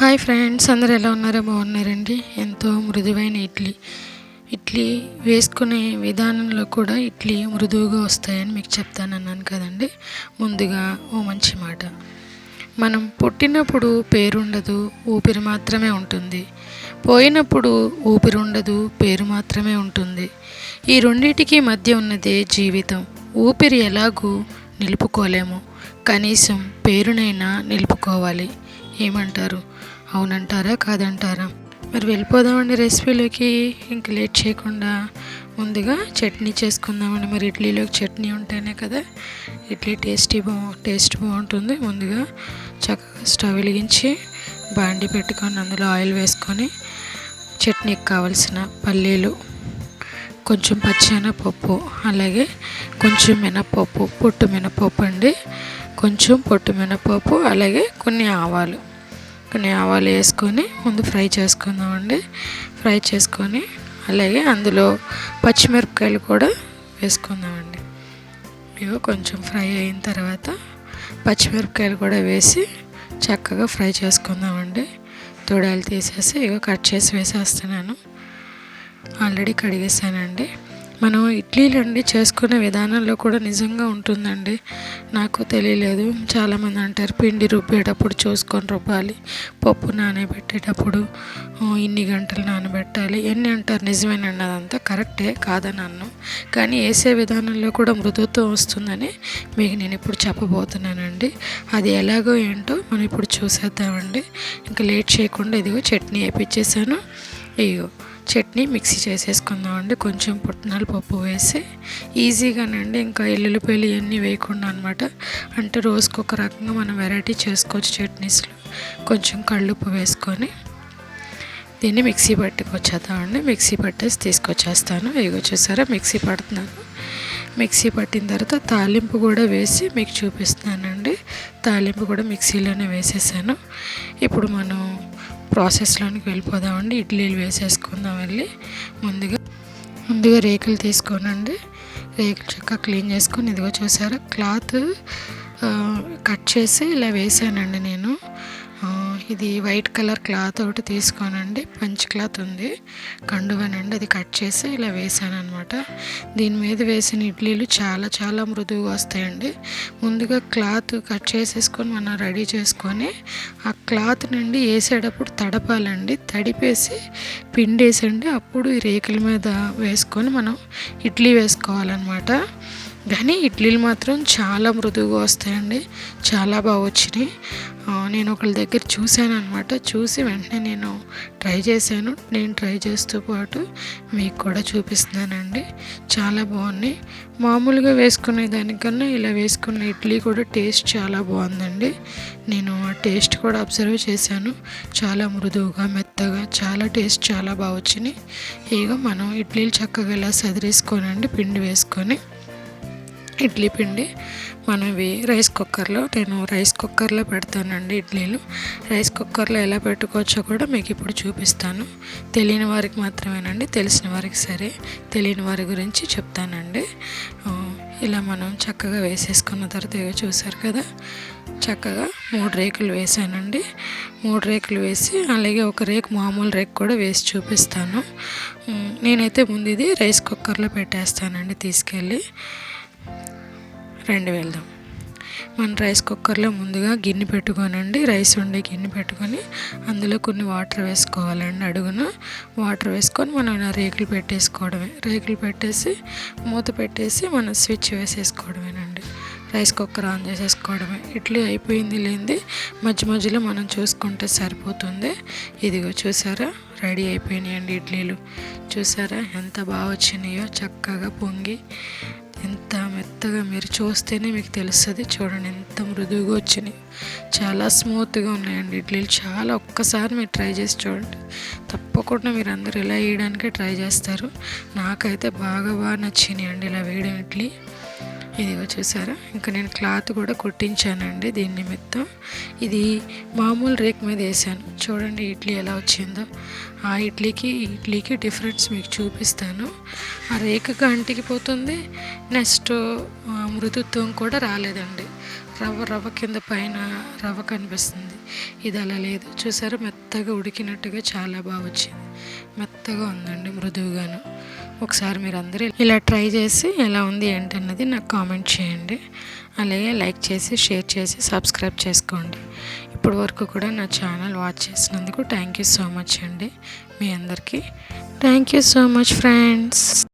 Hi friends, అందరూ ఎలా ఉన్నారో? బాగున్నారండి. ఎంతో మృదువైన ఇడ్లీ వేసుకునే విధానంలో కూడా ఇడ్లీ మృదువుగా వస్తాయని మీకు చెప్తానన్నాను కదండి. ముందుగా ఓ మంచి మాట, మనం పుట్టినప్పుడు పేరుండదు, ఊపిరి మాత్రమే ఉంటుంది. పోయినప్పుడు ఊపిరి ఉండదు, పేరు మాత్రమే ఉంటుంది. ఈ రెండింటికి మధ్య ఉన్నదే జీవితం. ఊపిరి ఎలాగూ నిలుపుకోలేము, కనీసం పేరునైనా నిలుపుకోవాలి. ఏమంటారు? అవునంటారా, కాదంటారా? మరి వెళ్ళిపోదామండి రెసిపీలోకి. ఇంక లేట్ చేయకుండా ముందుగా చట్నీ చేసుకుందామండి. మరి ఇడ్లీలోకి చట్నీ ఉంటేనే కదా ఇడ్లీ టేస్ట్ బాగుంటుంది. ముందుగా చక్కగా స్టవ్ వెలిగించి బాండి పెట్టుకొని అందులో ఆయిల్ వేసుకొని చట్నీకి కావలసిన పల్లీలు, కొంచెం పచ్చెనపప్పు, అలాగే కొంచెం మినపప్పు, పొట్టు మినపప్పు అండి, కొంచెం పొట్టు మినపప్పు, అలాగే కొన్ని ఆవాలు వేసుకొని ముందు ఫ్రై చేసుకుందామండి. ఫ్రై చేసుకొని అలాగే అందులో పచ్చిమిరపకాయలు కూడా వేసుకుందామండి. ఇవి కొంచెం ఫ్రై అయిన తర్వాత పచ్చిమిరపకాయలు కూడా వేసి చక్కగా ఫ్రై చేసుకుందామండి. తొడాలు తీసేసి కట్ చేసి వేసేస్తున్నాను. ఆల్రెడీ కడిగేసానండి. మనం ఇడ్లీలు చేసుకునే విధానంలో కూడా నిజంగా ఉంటుందండి. నాకు తెలియలేదు. చాలామంది అంటారు పిండి రుబ్బేటప్పుడు చూసుకొని రుబ్బాలి, పప్పు నానబెట్టేటప్పుడు ఇన్ని గంటలు నానబెట్టాలి, ఎన్ని అంటారు. నిజమేనండి, అదంతా కరెక్టే, కాదని అన్ను. కానీ వేసే విధానంలో కూడా మృదుత్వం వస్తుందని మీకు నేను ఇప్పుడు చెప్పబోతున్నానండి. అది ఎలాగో ఏంటో మనం ఇప్పుడు చూసేద్దామండి. ఇంకా లేట్ చేయకుండా ఇదిగో చట్నీ వేయించేసాను. ఇదిగో చట్నీ మిక్సీ చేసేసుకుందామండి. కొంచెం పుట్నాల పప్పు వేసి ఈజీగానండి, ఇంకా ఎల్లుల్లిపాయలు ఇవన్నీ వేయకుండా అనమాట. అంటే రోజుకి ఒక రకంగా మనం వెరైటీ చేసుకోవచ్చు చట్నీస్లో. కొంచెం కళ్ళుప్పు వేసుకొని దీన్ని మిక్సీ పట్టుకొచ్చేద్దామండి. మిక్సీ పట్టేసి తీసుకొచ్చేస్తాను. ఇగో చూసారా, మిక్సీ పడుతున్నాను. మిక్సీ పట్టిన తర్వాత తాలింపు కూడా వేసి మీకు చూపిస్తున్నానండి. తాలింపు కూడా మిక్సీలోనే వేసేసాను. ఇప్పుడు మనం ప్రాసెస్లోనికి వెళ్ళిపోదామండి. ఇడ్లీలు వేసేసుకుందాం. వెళ్ళి ముందుగా రేకులు తీసుకోనండి. రేకులు చక్కగా క్లీన్ చేసుకొని ఇదిగో చూసారా, క్లాత్ కట్ చేసి ఇలా వేసానండి నేను. ఇది వైట్ కలర్ క్లాత్ ఒకటి తీసుకోనండి. పంచ్ క్లాత్ ఉంది, కండువనండి, అది కట్ చేసి ఇలా వేసాను అనమాట. దీని మీద వేసిన ఇడ్లీలు చాలా చాలా మృదువుగా వస్తాయండి. ముందుగా క్లాత్ కట్ చేసేసుకొని మనం రెడీ చేసుకొని ఆ క్లాత్ నుండి వేసేటప్పుడు తడపాలండి. తడిపేసి పిండేసండి, అప్పుడు ఈ రేకుల మీద వేసుకొని మనం ఇడ్లీ వేసుకోవాలన్నమాట. కానీ ఇడ్లీలు మాత్రం చాలా మృదువుగా వస్తాయండి. చాలా బాగా వచ్చినాయి. నేను ఒకళ్ళ దగ్గర చూశాను అనమాట. చూసి వెంటనే నేను ట్రై చేశాను. నేను ట్రై చేస్తూ పాటు మీకు కూడా చూపిస్తున్నానండి. చాలా బాగున్నాయి. మామూలుగా వేసుకునే దానికన్నా ఇలా వేసుకున్న ఇడ్లీ కూడా టేస్ట్ చాలా బాగుందండి. నేను ఆ టేస్ట్ కూడా అబ్జర్వ్ చేశాను. చాలా మృదువుగా, మెత్తగా, చాలా టేస్ట్ చాలా బాగా వచ్చినాయి. ఇక మనం ఇడ్లీలు చక్కగా ఇలా సదిరేసుకోనండి, పిండి వేసుకొని ఇడ్లీ పిండి మనం ఇవి నేను రైస్ కుక్కర్లో పెడతానండి ఇడ్లీలు. రైస్ కుక్కర్లో ఎలా పెట్టుకోవచ్చో కూడా మీకు ఇప్పుడు చూపిస్తాను. తెలియని వారికి మాత్రమేనండి, తెలిసిన వారికి సరే, తెలియని వారి గురించి చెప్తానండి. ఇలా మనం చక్కగా వేసేసుకున్న తర్వాత ఇవి చూసారు కదా, చక్కగా 3 రేకులు వేసానండి. 3 రేకులు వేసి అలాగే ఒక రేకు మామూలు రేకు కూడా వేసి చూపిస్తాను. నేనైతే ముందు ఇది రైస్ కుక్కర్లో పెట్టేస్తానండి. తీసుకెళ్ళి వెళ్దాం. మన రైస్ కుక్కర్లో ముందుగా గిన్నె పెట్టుకోనండి, రైస్ ఉండే గిన్నె పెట్టుకొని అందులో కొన్ని వాటర్ వేసుకోవాలండి. అడుగున వాటర్ వేసుకొని మనం రేకులు పెట్టేసుకోవడమే. రేకులు పెట్టేసి మూత పెట్టేసి మనం స్విచ్ వేసేసుకోవడమేనండి. రైస్ కుక్కర్ ఆన్ చేసేసుకోవడమే. ఇడ్లీ అయిపోయింది లేనిది మధ్యలో మనం చూసుకుంటే సరిపోతుంది. ఇదిగో చూసారా, రెడీ అయిపోయినాయండి ఇడ్లీలు. చూసారా ఎంత బాగా వచ్చినాయో, చక్కగా పొంగి ఎంత మెత్తగా, మీరు చూస్తేనే మీకు తెలుస్తుంది. చూడండి ఎంత మృదువుగా వచ్చినాయి. చాలా స్మూత్గా ఉన్నాయండి ఇడ్లీలు. చాలా ఒక్కసారి మీరు ట్రై చేసి చూడండి. తప్పకుండా మీరు అందరూ ఇలా వేయడానికే ట్రై చేస్తారు. నాకైతే బాగా నచ్చినాయి అండి ఇలా వేయడం ఇడ్లీ. ఇదిగో చూసారా, ఇంకా నేను క్లాత్ కూడా కుట్టించానండి దీని నిమిత్తం. ఇది మామూలు రేక్ మీద వేసాను. చూడండి ఇడ్లీ ఎలా వచ్చిందో. ఆ ఇడ్లీకి డిఫరెన్స్ మీకు చూపిస్తాను. ఆ రేకుగా అంటికి పోతుంది. నెక్స్ట్ మృదుత్వం కూడా రాలేదండి. రవ్వ కింద పైన రవ్వ కనిపిస్తుంది. ఇది అలా లేదు, చూసారా మెత్తగా ఉడికినట్టుగా చాలా బాగా వచ్చింది. మెత్తగా ఉందండి, మృదువుగాను. ఒకసారి మీరు అందరూ ఇలా ట్రై చేసి ఎలా ఉంది ఏంటన్నది నాకు కామెంట్ చేయండి. అలాగే లైక్ చేసి షేర్ చేసి సబ్స్క్రైబ్ చేసుకోండి. ఇప్పటి వరకు కూడా నా ఛానల్ వాచ్ చేసినందుకు థ్యాంక్ యూ సో మచ్ అండి. మీ అందరికీ thank you so much friends.